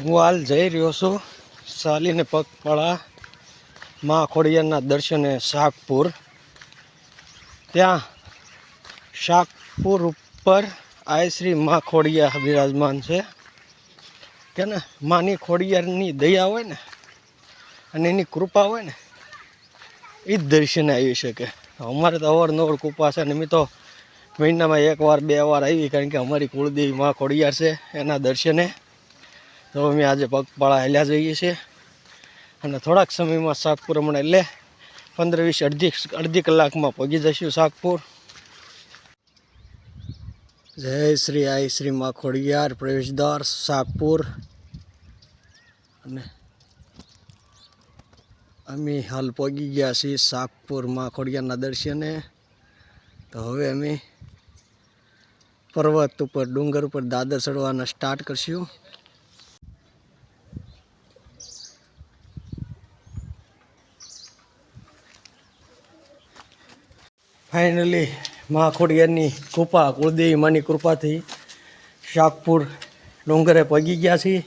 હું હાલ જઈ રહ્યો છું ચાલીને પગપાળા મા ખોડિયારના દર્શને શાકપુર. ત્યાં શાકપુર ઉપર આય શ્રી મા ખોડિયા બિરાજમાન છે કે ને. માની ખોડિયારની દયા હોય ને અને એની કૃપા હોય ને એ જ દર્શને આવી શકે. અમારે તો અવારનવાર કૃપા છે ને અમે તો મહિનામાં 1 વાર 2 વાર આવી, કારણ કે અમારી કુળદેવી મા ખોડિયાર છે એના દર્શને. તો અમે આજે પગપાળા હાલ્યા જઈએ છીએ અને થોડાક સમયમાં શાકપુર હમણાં એટલે 15-20 અડધી કલાકમાં પહોંચી જઈશું શાકપુર. જય શ્રી આઈ શ્રી મા ખોડિયાર પ્રવેશદ્વાર શાકપુર. અને અમે હાલ પહોંચી ગયા છીએ શાકપુર મા ખોડિયારના દર્શને. તો હવે અમે પર્વત ઉપર ડુંગર ઉપર દાદર ચડવાના સ્ટાર્ટ કરશું. ફાઇનલી મા ખોડિયારની કૃપા, કુળદેવી માની કૃપાથી શાકપુર ડુંગરે પગી ગયા છીએ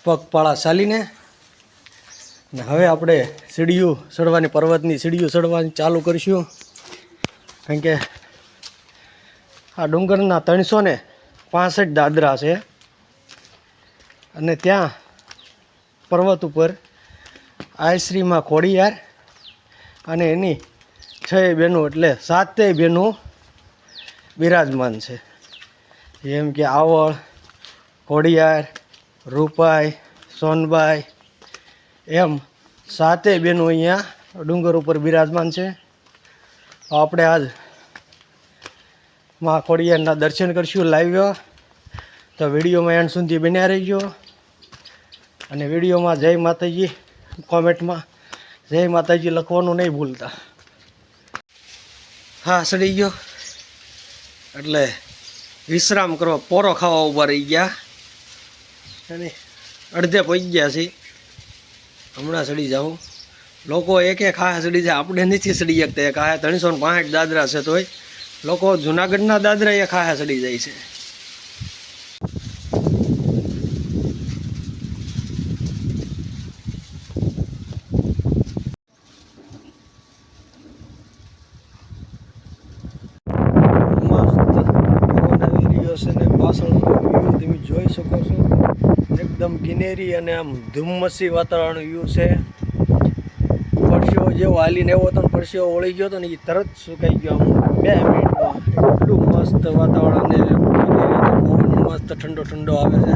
પગપાળા ચાલીને. ને હવે આપણે સીડીઓ ચડવાની, પર્વતની સીડીઓ ચડવાની ચાલુ કરીશું. કારણ કે આ ડુંગરના 365 દાદરા છે અને ત્યાં પર્વત ઉપર આયશ્રી મા ખોડિયાર અને એની 6 બહેનો એટલે 7 બહેનો બિરાજમાન છે. જેમ કે આવળ, ખોડિયાર, રૂપાઈ, સોનબાઈ, એમ 7 બહેનો અહીંયા ડુંગર ઉપર બિરાજમાન છે. આપણે આજ મા ખોડિયારના દર્શન કરીશું લાઈવ. તો વિડીયોમાં એન્ડ સુધી બન્યા રહીજો. અને વિડીયોમાં જય માતાજી, કોમેન્ટમાં જય માતાજી લખવાનું નહીં ભૂલતા. હા, સડી ગયો એટલે વિશ્રામ કરવા પોરો ખાવા ઊભા રહી ગયા અને અડધે પહોંચી ગયા છે. હમણાં સડી જાઉં. લોકો એકે ખાયા સડી જાય, આપણે નથી સડી શકતા. એ ખાયા 365 દાદરા છે તોય લોકો જુનાગઢના દાદરા એ ખાયા સડી જાય છે. તમે જોઈ શકો છો એકદમ ગ્રીનરી અને આમ ધુમ્મસી વાતાવરણ વ્યૂ છે. પરસેવો જેવો હાલીને એવો હતો ને પરસેવો વળી ગયો હતો ને એ તરત સુકાઈ ગયો આમ 2 મિનિટમાં. એટલું મસ્ત વાતાવરણ અને પવન મસ્ત ઠંડો ઠંડો આવે છે.